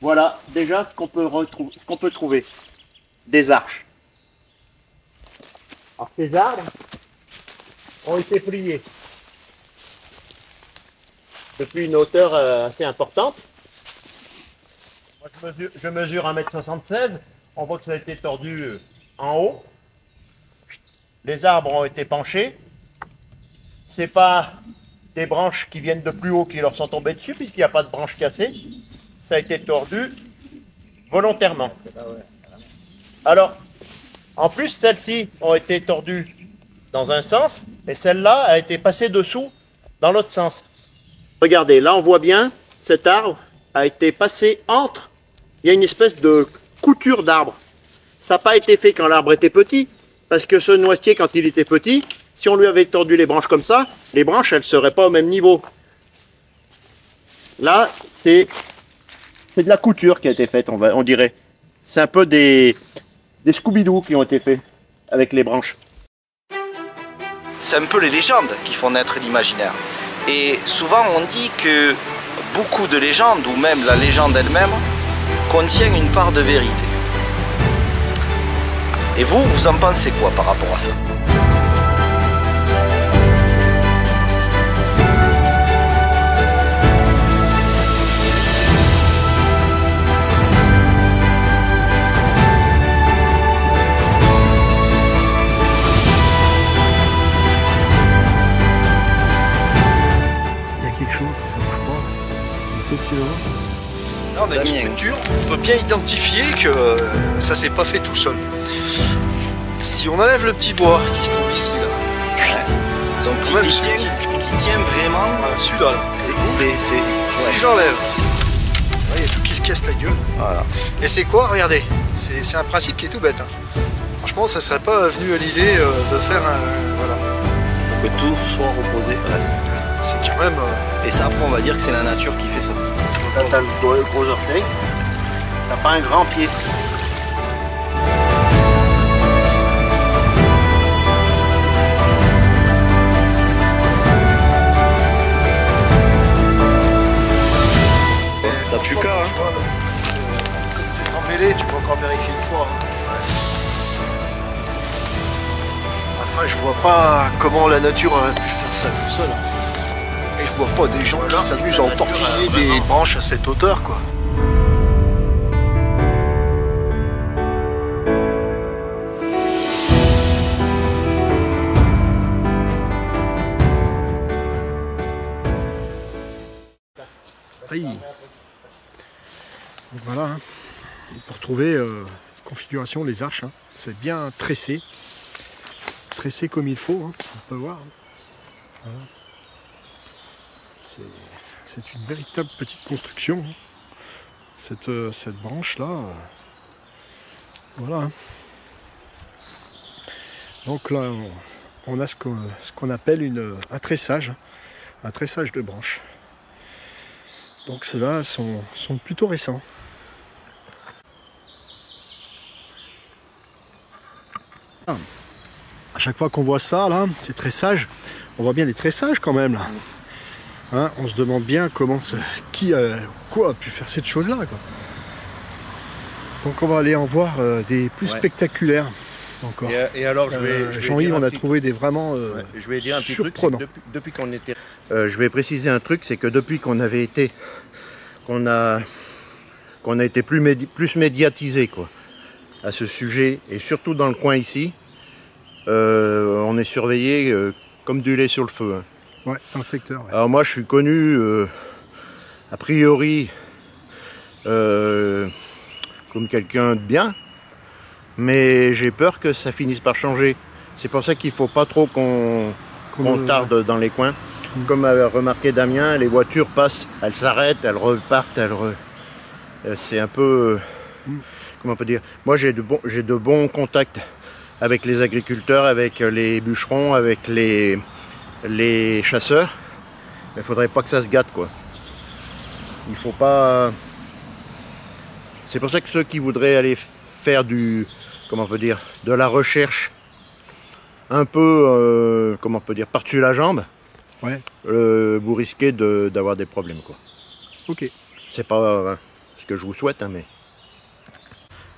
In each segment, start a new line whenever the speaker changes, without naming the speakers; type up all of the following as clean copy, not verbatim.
Voilà déjà ce qu'on peut trouver. Des arches. Alors ces arbres ont été pliés depuis une hauteur assez importante. Moi, je mesure 1,76 m. On voit que ça a été tordu en haut. Les arbres ont été penchés. C'est pas des branches qui viennent de plus haut qui leur sont tombées dessus, puisqu'il n'y a pas de branches cassées. Ça a été tordu volontairement. Alors, en plus, celles-ci ont été tordues dans un sens, et celle-là a été passée dessous dans l'autre sens. Regardez, là on voit bien, cet arbre a été passé entre. Il y a une espèce de couture d'arbre. Ça n'a pas été fait quand l'arbre était petit, parce que ce noisetier, quand il était petit, si on lui avait tordu les branches comme ça, les branches, elles ne seraient pas au même niveau. Là, c'est de la couture qui a été faite, on dirait. C'est un peu des Scooby-Doo qui ont été faits avec les branches.
C'est un peu les légendes qui font naître l'imaginaire. Et souvent on dit que beaucoup de légendes, ou même la légende elle-même, contient une part de vérité. Et vous en pensez quoi par rapport à ça?
Là, on a une structure, on peut bien identifier que ça s'est pas fait tout seul. Si on enlève le petit bois qui se trouve ici, là,
donc qui tient vraiment
celui-là, si j'enlève, il y a tout qui se casse la gueule.
Voilà.
Et c'est quoi? Regardez, c'est un principe qui est tout bête. Hein. Franchement, ça serait pas venu à l'idée de faire un... Voilà.
Il faut que tout soit reposé.
C'est quand même...
Et ça, après, on va dire que c'est la nature qui fait ça.
Là, t'as le gros orteil. T'as pas un grand pied.
T'as plus qu'à, hein.
C'est emmêlé, tu peux encore vérifier une fois. Après, je vois pas comment la nature aurait pu faire ça tout seul. Et je vois pas des gens qui s'amusent à entortiller des branches à cette hauteur, quoi.
Aïe. Donc voilà, hein. Pour trouver configuration les arches, hein. C'est bien tressé comme il faut, hein. On peut voir. Voilà. C'est une véritable petite construction, hein. Cette branche là, voilà. Hein. Donc là, on a ce qu'on appelle un tressage de branches. Donc ceux-là sont plutôt récents. À chaque fois qu'on voit ça, là, ces tressages, on voit bien des tressages quand même, là. Hein, on se demande bien comment quoi a pu faire cette chose-là, quoi. Donc on va aller en voir des plus spectaculaires encore.
Et alors,
Jean-Yves, on a trouvé des vraiment
je vais dire un petit
surprenants.
truc, depuis qu'on était... je vais préciser un truc, c'est que depuis qu'on a été plus médiatisé, quoi, à ce sujet, et surtout dans le coin ici, on est surveillé comme du lait sur le feu. Hein.
Ouais, dans le secteur. Ouais.
Alors moi, je suis connu, a priori, comme quelqu'un de bien, mais j'ai peur que ça finisse par changer. C'est pour ça qu'il ne faut pas trop qu'on tarde dans les coins. Comme a remarqué Damien, les voitures passent, elles s'arrêtent, elles repartent, c'est un peu... comment on peut dire? Moi, j'ai de bons contacts avec les agriculteurs, avec les bûcherons, avec les chasseurs. Il ne faudrait pas que ça se gâte, quoi. Il faut pas... C'est pour ça que ceux qui voudraient aller faire comment on peut dire, de la recherche un peu, comment on peut dire, par-dessus la jambe,
ouais.
Vous risquez d'avoir des problèmes, quoi.
Ok.
C'est pas... Ce que je vous souhaite, hein, mais...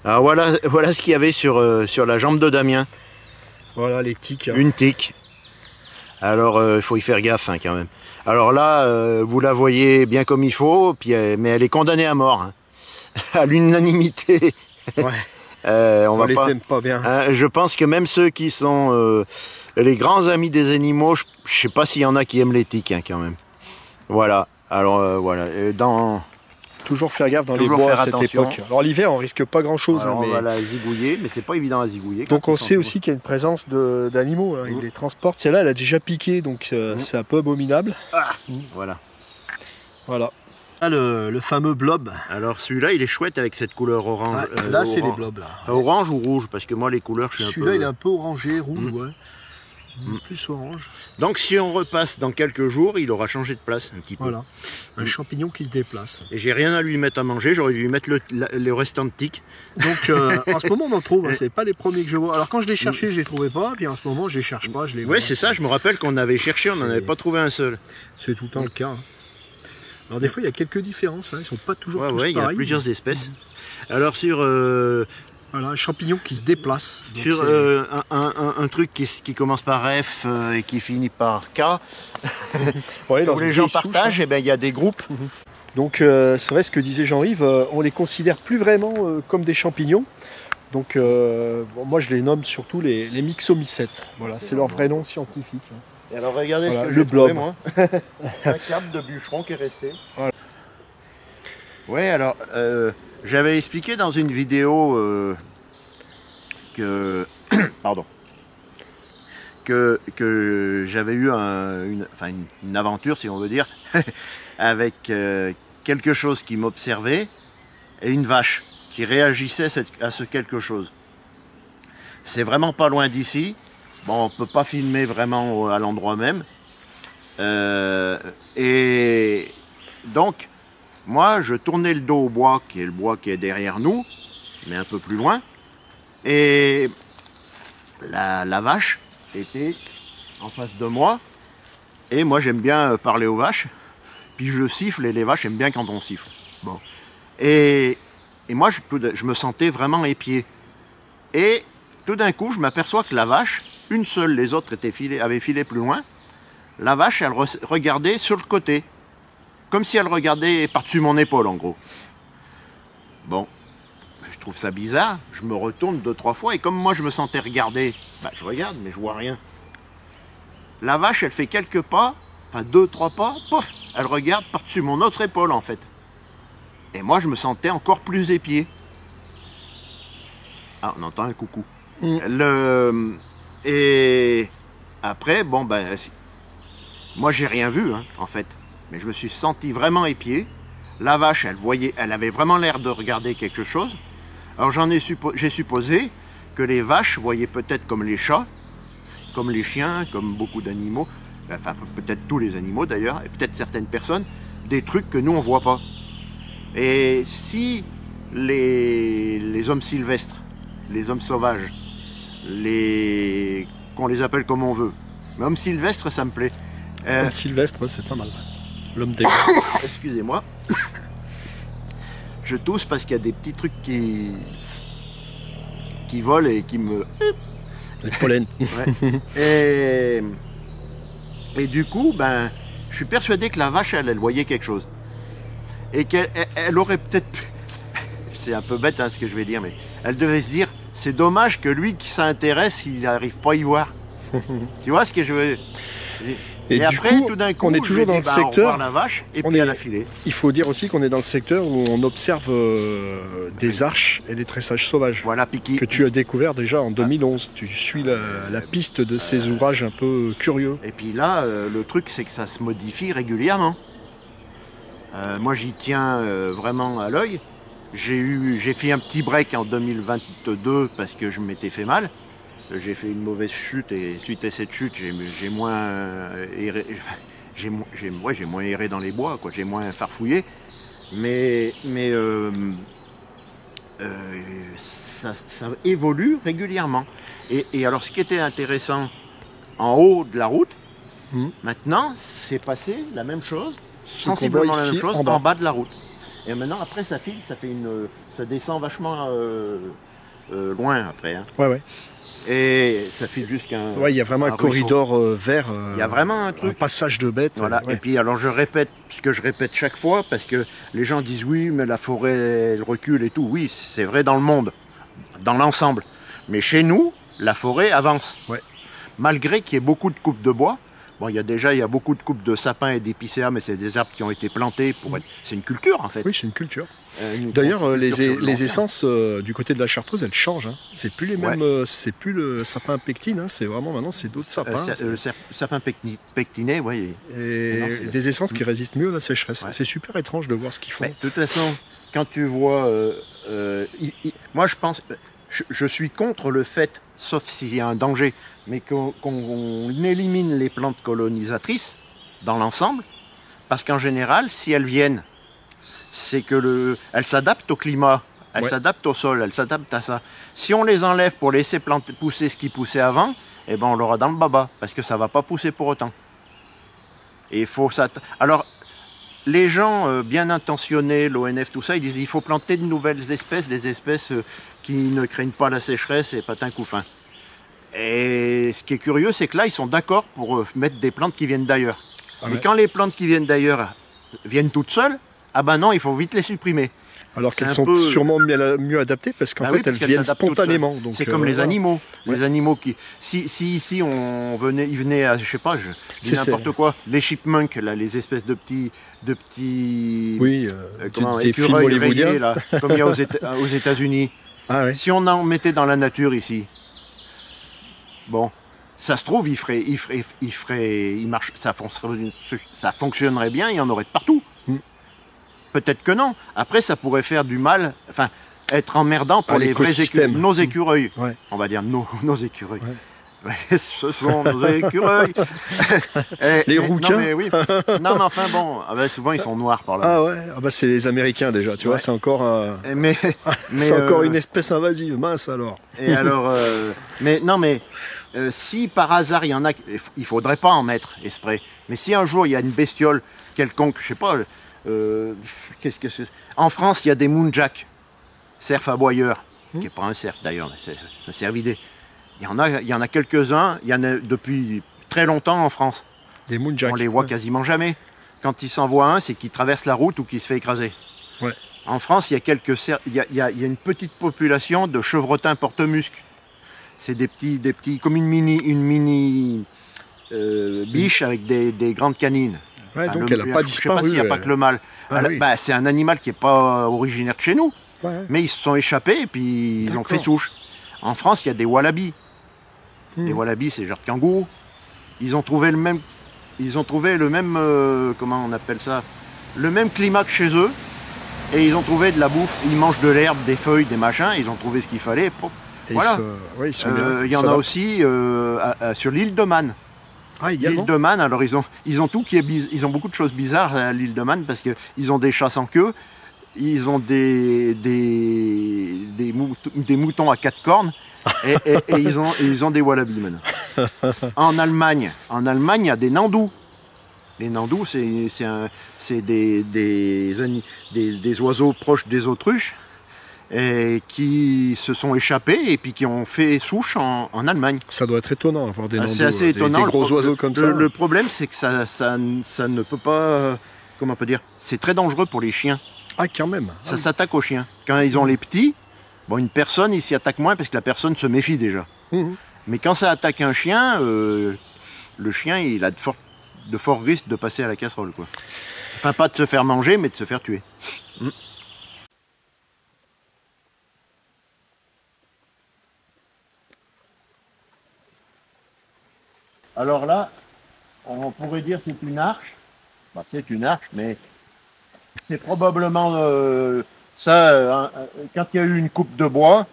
Alors voilà ce qu'il y avait sur la jambe de Damien.
Voilà les tiques. Hein.
Une tique. Alors il faut y faire gaffe hein, quand même. Alors là, vous la voyez bien comme il faut, puis, mais elle est condamnée à mort. Hein. À l'unanimité.
Ouais. On les aime pas bien.
Hein, je pense que même ceux qui sont les grands amis des animaux, je sais pas s'il y en a qui aiment les tiques hein, quand même. Voilà. Alors voilà.
Toujours faire gaffe dans les bois à cette époque. Alors l'hiver, on risque pas grand-chose.
Alors,
hein, mais...
on va la zigouiller, mais c'est pas évident à zigouiller.
Donc on sait aussi qu'il y a une présence d'animaux. Hein. Ils les transportent. Celle-là, elle a déjà piqué, donc c'est un peu abominable.
Ah, voilà.
Voilà. Là, le fameux blob.
Alors celui-là, il est chouette avec cette couleur orange.
Ah, là, c'est les blobs. Là.
Enfin, orange ou rouge, parce que moi, les couleurs, je suis un peu...
Celui-là, il est un peu orangé, rouge, ouais. Plus orange.
Donc si on repasse dans quelques jours, il aura changé de place un petit peu.
Voilà, un champignon qui se déplace.
Et j'ai rien à lui mettre à manger, j'aurais dû lui mettre le restant de tiques.
Donc en ce moment on en trouve, hein, c'est pas les premiers que je vois. Alors quand je les cherchais, je les trouvais pas, puis en ce moment je les cherche pas, je les vois.
Oui c'est ça, je me rappelle qu'on avait cherché, on n'en avait pas trouvé un seul.
C'est tout le temps le cas. Hein. Alors des fois il y a quelques différences, hein. Ils sont pas toujours tous pareils.
Il y a plusieurs espèces. Alors sur...
Voilà, un champignon qui se déplace. Donc
sur un truc qui commence par F et qui finit par K,
ouais,
où les gens partagent, et ben il y a des groupes.
Donc c'est vrai ce que disait Jean-Yves, on les considère plus vraiment comme des champignons. Donc bon, moi je les nomme surtout les myxomycètes. Voilà, c'est leur vrai nom scientifique.
Et alors regardez
voilà,
ce que
le
j'ai trouvé,
blob.
moi. Un câble de bûcheron qui est resté. Voilà. Ouais, alors j'avais expliqué dans une vidéo que pardon, que j'avais eu une aventure, si on veut dire, avec quelque chose qui m'observait et une vache qui réagissait à ce quelque chose. C'est vraiment pas loin d'ici. Bon, on peut pas filmer vraiment à l'endroit même. Et donc, moi, je tournais le dos au bois, qui est le bois qui est derrière nous, mais un peu plus loin. Et la vache était en face de moi. Et moi, j'aime bien parler aux vaches. Puis je siffle et les vaches aiment bien quand on siffle. Bon. Et moi, je me sentais vraiment épié. Et tout d'un coup, je m'aperçois que la vache, une seule, les autres avaient filé plus loin. La vache, elle regardait sur le côté. Comme si elle regardait par-dessus mon épaule, en gros. Bon, je trouve ça bizarre. Je me retourne 2-3 fois et comme moi, je me sentais regarder, bah, je regarde, mais je vois rien. La vache, elle fait quelques pas, enfin 2-3 pas, pouf, elle regarde par-dessus mon autre épaule, en fait. Et moi, je me sentais encore plus épié. Ah, on entend un coucou. Et après, bon, ben, moi, j'ai rien vu, hein, en fait. Mais je me suis senti vraiment épié. La vache, elle avait vraiment l'air de regarder quelque chose. Alors j'ai supposé que les vaches voyaient peut-être comme les chats, comme les chiens, comme beaucoup d'animaux, enfin peut-être tous les animaux d'ailleurs, et peut-être certaines personnes, des trucs que nous on voit pas. Et si les hommes sylvestres, les hommes sauvages, qu'on les appelle comme on veut, mais hommes sylvestres ça me plaît.
Homme sylvestre, c'est pas mal. L'homme des...
Excusez-moi. Je tousse parce qu'il y a des petits trucs qui volent et qui me...
Les pollens.
Ouais. Et du coup, ben, je suis persuadé que la vache, elle voyait quelque chose. Et qu'elle aurait peut-être pu... C'est un peu bête hein, ce que je vais dire, mais elle devait se dire, c'est dommage que lui qui s'intéresse, il n'arrive pas à y voir. Tu vois ce que je veux dire? Et après,
coup,
tout d'un coup,
on est toujours dans le secteur.
La vache, et puis elle a filé.
Il faut dire aussi qu'on est dans le secteur où on observe des arches et des tressages sauvages.
Voilà, Piqui.
Que tu as découvert déjà en 2011. Tu suis la piste de ces ouvrages un peu curieux.
Et puis là, le truc, c'est que ça se modifie régulièrement. Moi, j'y tiens vraiment à l'œil. J'ai fait un petit break en 2022 parce que je m'étais fait mal. J'ai fait une mauvaise chute et suite à cette chute, j'ai moins erré, moins erré dans les bois, quoi. J'ai moins farfouillé. Mais ça évolue régulièrement. Et alors, ce qui était intéressant en haut de la route, maintenant, c'est passé la même chose, sensiblement la même chose en bas de la route. Et maintenant, après, ça file, ça descend vachement loin après. Hein.
Ouais.
Et ça file jusqu'à un.
Ouais, il y a vraiment un corridor vert.
Il y a vraiment un truc.
Un passage de bêtes.
Voilà.
Ouais.
Et puis, alors, je répète ce que je répète chaque fois, parce que les gens disent oui, mais la forêt, elle recule et tout. Oui, c'est vrai dans le monde, dans l'ensemble. Mais chez nous, la forêt avance.
Ouais.
Malgré qu'il y ait beaucoup de coupes de bois. Bon, il y a beaucoup de coupes de sapins et d'épicéas, mais c'est des arbres qui ont été plantés pour être. C'est une culture en fait.
Oui, c'est une culture. D'ailleurs, les essences du côté de la Chartreuse, elles changent. Hein. C'est plus les mêmes. C'est plus le sapin pectine. Hein. C'est vraiment maintenant, c'est d'autres sapins.
Le sapin pectiné, oui.
Et des essences qui résistent mieux à la sécheresse. Ouais. C'est super étrange de voir ce qu'ils font.
Mais, de toute façon, quand tu vois, moi je pense, je suis contre le fait, sauf s'il y a un danger, mais qu'on élimine les plantes colonisatrices dans l'ensemble, parce qu'en général, si elles viennent, c'est que elles s'adaptent au climat, elles s'adaptent au sol, elles s'adaptent à ça. Si on les enlève pour laisser pousser ce qui poussait avant, eh ben on l'aura dans le baba, parce que ça ne va pas pousser pour autant. Et il faut ça. Alors, les gens bien intentionnés, l'ONF, tout ça, ils disent qu'il faut planter de nouvelles espèces, des espèces qui ne craignent pas la sécheresse et patin couffin. Et ce qui est curieux, c'est que là, ils sont d'accord pour mettre des plantes qui viennent d'ailleurs. Mais quand les plantes qui viennent d'ailleurs viennent toutes seules, ah ben non, il faut vite les supprimer.
Alors qu'elles sont sûrement mieux adaptées parce qu'en fait, elles viennent spontanément.
C'est comme les animaux. Les animaux qui... Si ici, ils venaient à, je sais pas, je dis n'importe quoi, les chipmunks, là, les espèces de petits écureuils rayés, là, comme il y a aux États-Unis.
Ah, ouais.
Si on en mettait dans la nature ici, bon, ça se trouve, ça fonctionnerait bien, il y en aurait de partout. Peut-être que non. Après, ça pourrait faire du mal, enfin, être emmerdant pour les vrais écureuils, nos écureuils. Ouais. On va dire nos écureuils. Ouais. Ouais, ce sont nos écureuils.
Les rouquins.
Non, mais oui. Non, mais enfin, bon, souvent ils sont noirs par là.
Ah ouais, c'est les Américains déjà, tu vois, c'est encore, c'est encore une espèce invasive, mince alors.
Et alors, si par hasard il y en a, il faudrait pas en mettre esprit. Mais si un jour il y a une bestiole quelconque, je sais pas, qu'est-ce que c'est ? En France, il y a des moonjacks, cerfs aboyeurs, qui n'est pas un cerf d'ailleurs, c'est un cervidé. Il y en a quelques-uns, il y en a depuis très longtemps en France.
Des moonjacks.
On les voit quasiment jamais. Quand il s'en voit un, c'est qu'il traverse la route ou qu'il se fait écraser.
Ouais.
En France, il y a il y a une petite population de chevrotins porte-musques. C'est des petits, comme une mini biche avec des grandes canines.
Ouais, donc elle n'a pas disparu.
Je ne sais pas s'il n'y a pas que le mâle. C'est un animal qui n'est pas originaire de chez nous. Ouais. Mais ils se sont échappés et puis ils ont fait souche. En France, il y a des wallabies. Les wallabies, c'est genre de kangourou. Ils ont trouvé le même, comment on appelle ça, le même climat que chez eux. Et ils ont trouvé de la bouffe. Ils mangent de l'herbe, des feuilles, des machins. Ils ont trouvé ce qu'il fallait. Voilà.
Ils sont bien.
Il y en a aussi sur l'île de Man.
Ah,
l'île de Man, alors ils ont tout qui est ils ont beaucoup de choses bizarres à l'île de Man parce qu'ils ont des chats sans queue, ils ont des moutons à 4 cornes et ils ont des wallabies maintenant. En Allemagne, il y a des nandous. Les nandous, c'est des oiseaux proches des autruches et qui se sont échappés et puis qui ont fait souche en Allemagne.
Ça doit être étonnant, avoir des nandous,
c'est assez étonnant,
des gros oiseaux comme ça.
Le problème, c'est que ça ne peut pas... Comment on peut dire ? C'est très dangereux pour les chiens.
Ah, quand même.
Ça s'attaque aux chiens. Quand ils ont les petits, une personne, il s'y attaque moins parce que la personne se méfie déjà. Mais quand ça attaque un chien, le chien, il a de forts risques de passer à la casserole, quoi. Enfin, pas de se faire manger, mais de se faire tuer. Alors là, on pourrait dire c'est une arche. C'est une arche, mais c'est probablement ça. Quand il y a eu une coupe de bois,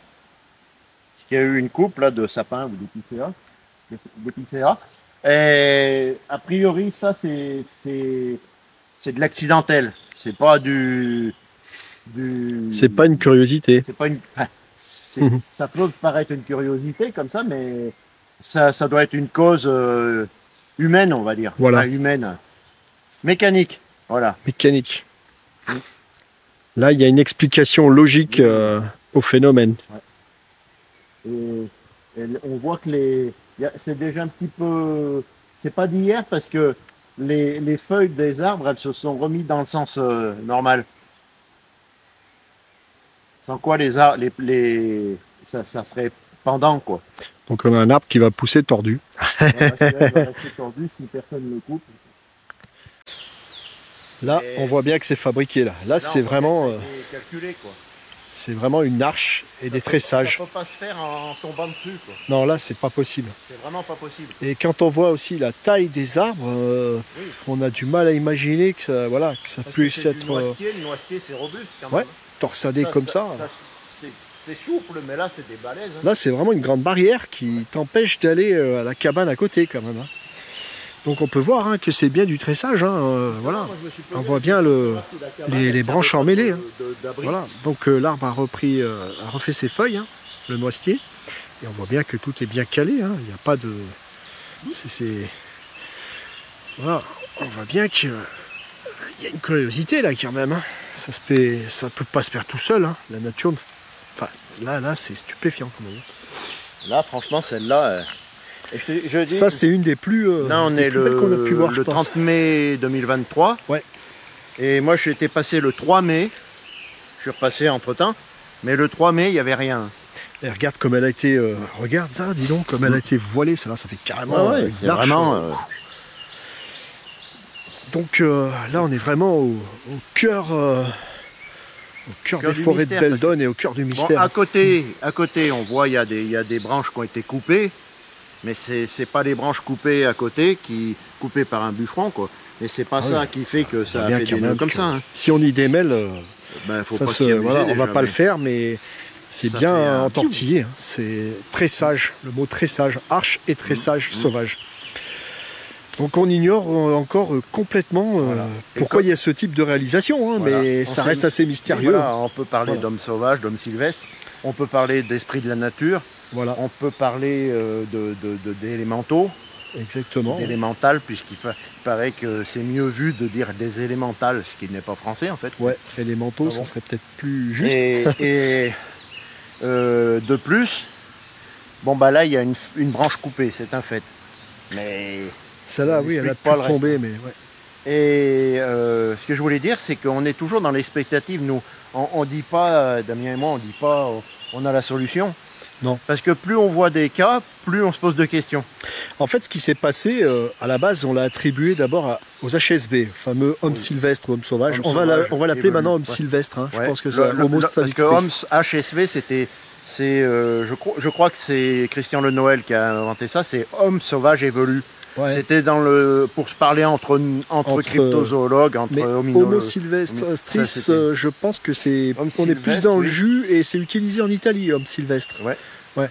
qu'il y a eu une coupe là, de sapin ou d'épicéa, et a priori ça c'est de l'accidentel. C'est pas
c'est pas une curiosité.
C'est pas une. Ça peut paraître une curiosité comme ça, mais ça doit être une cause humaine, on va dire.
Voilà.
Humaine. Mécanique. Voilà.
Mécanique. Là, il y a une explication logique au phénomène.
Et on voit que c'est déjà un petit peu... C'est pas d'hier parce que les feuilles des arbres, elles se sont remises dans le sens normal. Sans quoi ça serait pendant, quoi.
Donc on a un arbre qui va pousser tordu.
Voilà, celui-là, il va rester tordu si personne ne le coupe.
Là, on voit bien que c'est fabriqué. Là, c'est vraiment,
calculé, quoi.
c'est vraiment une arche et des tressages.
Ça peut pas se faire en tombant dessus, quoi.
Non, là, c'est pas possible.
C'est vraiment pas possible.
Et quand on voit aussi la taille des arbres,
Oui.
on a du mal à imaginer que ça, voilà, que ça
Parce
puisse
que
être
le noisetier, c'est robuste quand même.
ouais, torsadé comme ça.
C'est souple, mais là, c'est des balaises. Hein.
Là, c'est vraiment une grande barrière qui t'empêche d'aller à la cabane à côté quand même. Hein. Donc on peut voir hein, que c'est bien du tressage. Hein, voilà. On voit bien les branches emmêlées. Hein. Voilà. Donc l'arbre a refait ses feuilles, hein, le noisetier. Et on voit bien que tout est bien calé. Hein. Il n'y a pas de... Voilà. On voit bien qu'il y a une curiosité là quand même. Hein. Ça peut pas se faire tout seul. Hein. La nature... Enfin, là c'est stupéfiant quand même.
Là, franchement, celle-là...
ça, c'est une des plus,
là, on est
belles qu'on a pu voir,
le 30 mai 2023.
Ouais.
Et moi, je suis passé le 3 mai. Je suis repassé entre-temps. Mais le 3 mai, il n'y avait rien.
Et regarde comme elle a été... regarde ça, dis donc, comme elle a été voilée. Ça, là, ça fait carrément...
c'est vraiment...
Donc là, on est vraiment au cœur... au cœur des forêts de Beldon et au cœur du mystère.
Bon, à côté, on voit il y a des branches qui ont été coupées, mais c'est pas les branches coupées à côté coupées par un bûcheron, quoi. Mais c'est pas ça qui fait que ça a fait des nœuds comme ça. Hein.
Si on y démêle,
faut pas s'y amuser,
voilà, on va pas le faire, mais c'est bien entortillé. Hein. C'est tressage, le mot tressage, arche et tressage sauvage. Donc on ignore encore complètement pourquoi il y a ce type de réalisation, hein, mais ça reste assez mystérieux.
Voilà, on peut parler d'hommes sauvages, d'hommes sylvestres, on peut parler d'esprit de la nature, on peut parler d'élémentaux,
exactement,
d'élémental, puisqu'il paraît que c'est mieux vu de dire des élémentales, ce qui n'est pas français en fait.
Ouais, élémentaux, ça serait peut-être plus juste.
Et de plus, bon bah là il y a une branche coupée, c'est un fait. Mais
celle-là, oui, elle a pu tomber, mais ouais.
Et ce que je voulais dire, c'est qu'on est toujours dans l'expectative. Nous, on dit pas, Damien et moi, on dit pas, on a la solution.
Non.
Parce que plus on voit des cas, plus on se pose de questions.
En fait, ce qui s'est passé, à la base, on l'a attribué d'abord aux HSV, fameux homme sylvestre ou homme sauvage. On va l'appeler maintenant homme sylvestre. Hein. Je pense que c'est Homo
parce que homme HSV, je crois que c'est Christian Le Noël qui a inventé ça. C'est homme sauvage évolue. Ouais. C'était pour se parler entre cryptozoologues, entre hominologues.
Homo sylvestris, je pense que on est plus dans le jus et c'est utilisé en Italie, homme sylvestre.
Ouais.
Ouais.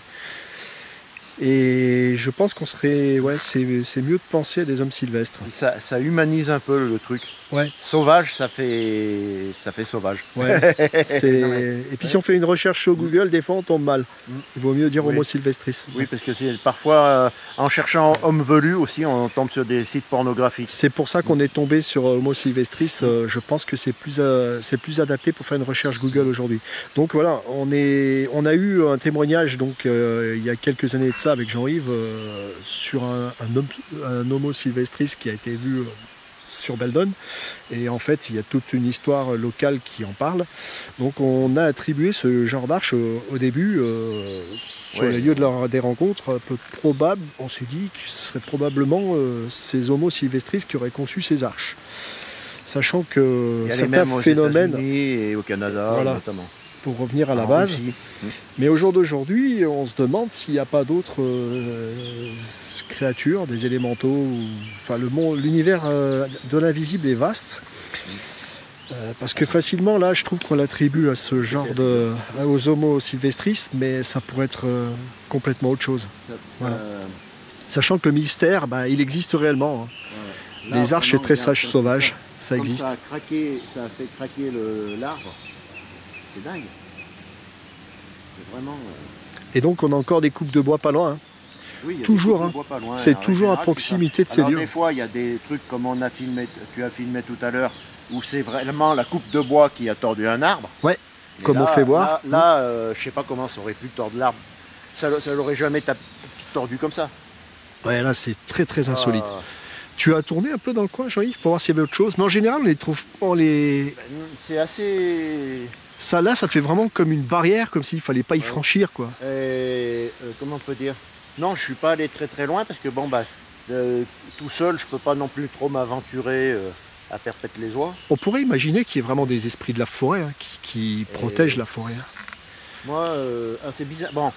Et je pense qu'on serait, c'est mieux de penser à des hommes sylvestres.
Ça humanise un peu le truc.
Ouais.
Sauvage, ça fait sauvage.
Ouais. Et puis si on fait une recherche sur Google, des fois on tombe mal. Il vaut mieux dire Homo sylvestris.
Oui, parce que parfois, en cherchant homme velu aussi, on tombe sur des sites pornographiques.
C'est pour ça qu'on est tombé sur Homo sylvestris. Je pense que c'est plus adapté pour faire une recherche Google aujourd'hui. Donc voilà, on a eu un témoignage donc il y a quelques années de ça avec Jean-Yves sur un Homo sylvestris qui a été vu sur Beldon, et en fait il y a toute une histoire locale qui en parle. Donc on a attribué ce genre d'arche au début sur les lieux des rencontres un peu probable. On s'est dit que ce serait probablement ces Homo sylvestris qui auraient conçu ces arches, sachant que certains phénomènes
et au Canada notamment.
Pour revenir à la base. Mais au jour d'aujourd'hui, on se demande s'il n'y a pas d'autres créatures, des élémentaux. Enfin, l'univers de l'invisible est vaste. Parce que facilement, là, je trouve qu'on l'attribue à ce genre aux Homo sylvestris, mais ça pourrait être complètement autre chose. Voilà. Sachant que le mystère, il existe réellement. Hein. Là, les arches et tressages sauvages, ça existe.
Ça a fait craquer l'arbre. C'est dingue. C'est vraiment...
Et donc on a encore des coupes de bois pas loin. Hein.
Oui,
toujours. Hein. C'est toujours à proximité de ces lieux.
Des fois il y a des trucs comme tu as filmé tout à l'heure, où c'est vraiment la coupe de bois qui a tordu un arbre.
Ouais,
Mais
comme
là,
on fait voir.
Là, je sais pas comment ça aurait pu tordre l'arbre. Ça l'aurait jamais tordu comme ça.
Ouais, là c'est très très insolite.
Ah.
Tu as tourné un peu dans le coin, Jean-Yves, pour voir s'il y avait autre chose. Mais en général, on les trouve.
C'est assez.
Ça là, ça fait vraiment comme une barrière, comme s'il fallait pas y franchir, quoi.
Comment on peut dire? Non, je suis pas allé très très loin parce que bon bah tout seul, je peux pas non plus trop m'aventurer à perpète les oies.
On pourrait imaginer qu'il y ait vraiment des esprits de la forêt hein, qui protègent la forêt. Hein.
Moi, c'est bizarre. Bon,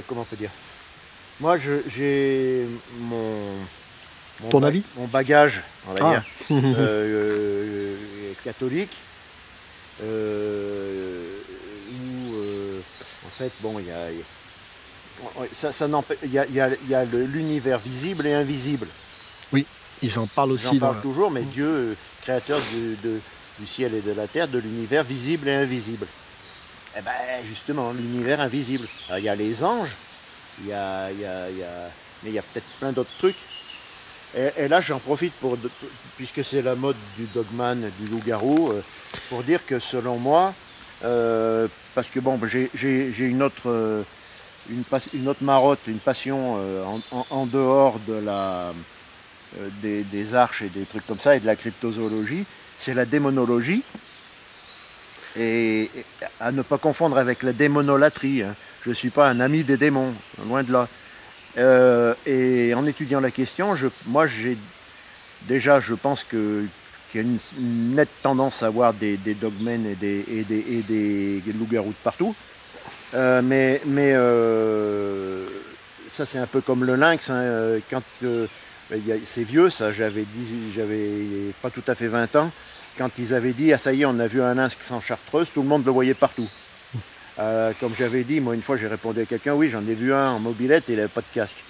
comment on peut dire? Moi, j'ai
Ton avis?
mon bagage, on va dire,
Ah.
catholique, où en fait, bon, il y a l'univers visible et invisible.
Oui, ils en parlent aussi.
J'en parle toujours, mais Dieu, créateur du ciel et de la terre, de l'univers visible et invisible. Eh ben, justement, l'univers invisible. Alors, il y a les anges, mais il y a peut-être plein d'autres trucs. Et là, j'en profite puisque c'est la mode du dogman, du loup-garou, pour dire que selon moi, parce que bon, j'ai une autre marotte, une passion en dehors de des arches et des trucs comme ça et de la cryptozoologie, c'est la démonologie. Et à ne pas confondre avec la démonolatrie. Hein. Je ne suis pas un ami des démons, loin de là. Et en étudiant la question, je pense qu'il y a une nette tendance à avoir des dogmen et des loups-garous de partout. Mais ça c'est un peu comme le lynx. Hein, quand c'est vieux, ça, j'avais pas tout à fait 20 ans. Quand ils avaient dit, ah ça y est, on a vu un lynx en Chartreuse, tout le monde le voyait partout. Comme j'avais dit, moi une fois j'ai répondu à quelqu'un, oui j'en ai vu un en mobilette et il n'avait pas de casque.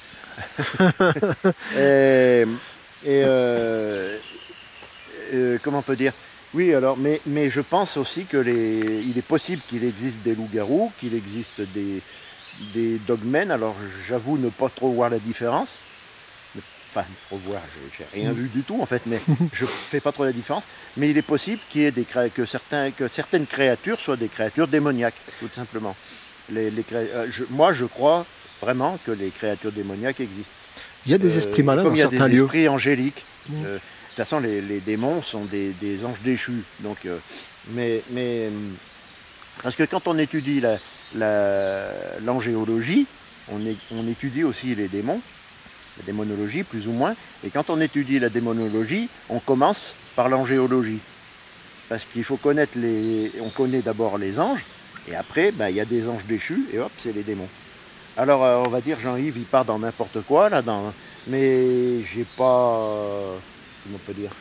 Comment on peut dire? Oui alors, mais je pense aussi il est possible qu'il existe des loups-garous, qu'il existe des dogmen, alors j'avoue ne pas trop voir la différence. Enfin, trop voir, j'ai rien vu du tout en fait, mais je ne fais pas trop la différence. Mais il est possible qu'il y ait que certaines créatures soient des créatures démoniaques, tout simplement. Moi, je crois vraiment que les créatures démoniaques existent.
Il y a des esprits malins dans certains lieux.
Comme il y a des esprits angéliques. De toute façon, les démons sont des anges déchus. Donc, parce que quand on étudie l'angéologie, on étudie aussi les démons. La démonologie, plus ou moins. Et quand on étudie la démonologie, on commence par l'angéologie. Parce qu'il faut connaître on connaît d'abord les anges, et après, il y a des anges déchus, et hop, c'est les démons. Alors, on va dire, Jean-Yves, il part dans n'importe quoi, là, mais j'ai pas... comment on peut dire?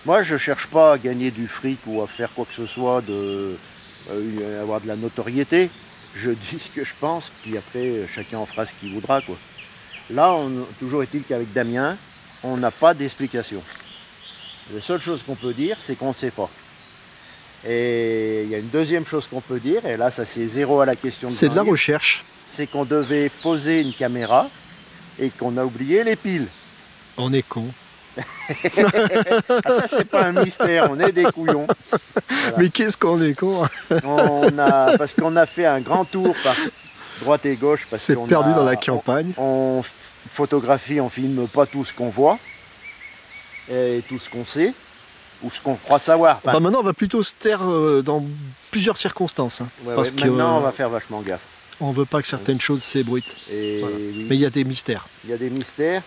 Moi, je cherche pas à gagner du fric ou à faire quoi que ce soit, avoir de la notoriété. Je dis ce que je pense, puis après, chacun en fera ce qu'il voudra, quoi. Là, toujours est-il qu'avec Damien, on n'a pas d'explication. La seule chose qu'on peut dire, c'est qu'on ne sait pas. Et il y a une deuxième chose qu'on peut dire, et là, ça c'est zéro à la question.
C'est de la recherche.
C'est qu'on devait poser une caméra et qu'on a oublié les piles.
On est con.
Ah, ça, c'est pas un mystère, on est des couillons. Voilà.
Mais qu'est-ce qu'on est con?
Parce qu'on a fait un grand tour par droite et gauche.
C'est perdu dans la campagne.
On photographie, on filme pas tout ce qu'on voit et tout ce qu'on sait ou ce qu'on croit savoir. Enfin,
maintenant, on va plutôt se taire dans plusieurs circonstances. Hein, parce que
maintenant, on va faire vachement gaffe.
On veut pas que certaines choses s'ébruitent. Voilà.
Oui.
Mais il y a des mystères.
Il y a des mystères.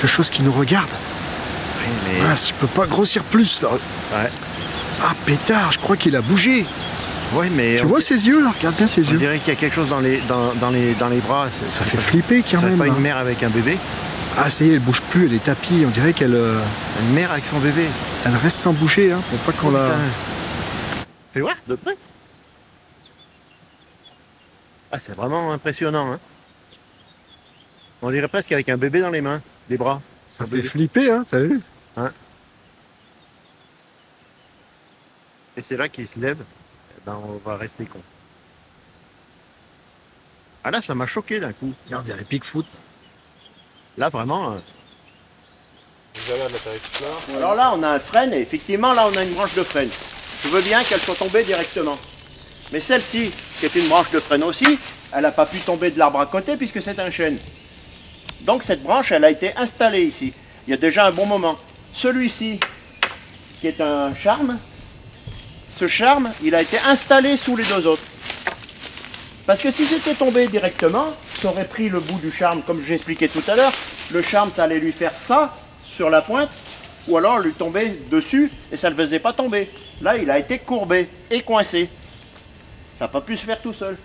quelque chose qui nous regarde.
Oui, mais...
Ah, je peux pas grossir plus là.
Ouais.
Ah pétard, je crois qu'il a bougé.
Ouais, mais...
Tu vois ses yeux là? Regarde bien ses
on
yeux.
dirait qu'il y a quelque chose dans les bras.
Ça fait flipper quand même.
C'est pas
là.
une mère avec un bébé?
Ah ça y est, elle bouge plus, elle est tapie. On dirait qu'elle
Une mère avec son bébé.
elle reste sans bouger. Hein, pour pas qu'on la...
Fais voir de près. Ah, c'est vraiment impressionnant. Hein. On dirait presque avec un bébé dans les mains, les bras.
Ça fait flipper, hein, t'as vu?
Hein. Et c'est là qu'il se lève, eh ben, on va rester con. Ah là, ça m'a choqué d'un coup.
Regarde, il y a les Bigfoot.
Là, vraiment...
Vous avez la
Alors là, on a un frêne, et effectivement, là, on a une branche de frêne. Je veux bien qu'elle soit tombée directement. Mais celle-ci, qui est une branche de frêne aussi, elle n'a pas pu tomber de l'arbre à côté, puisque c'est un chêne. Donc cette branche, elle a été installée ici. Il y a déjà un bon moment. Celui-ci, qui est un charme, ce charme, il a été installé sous les deux autres. Parce que si c'était tombé directement, ça aurait pris le bout du charme, comme j'ai expliqué tout à l'heure. Le charme, ça allait lui faire ça, sur la pointe, ou alors lui tomber dessus, et ça ne le faisait pas tomber. Là, il a été courbé et coincé. Ça n'a pas pu se faire tout seul.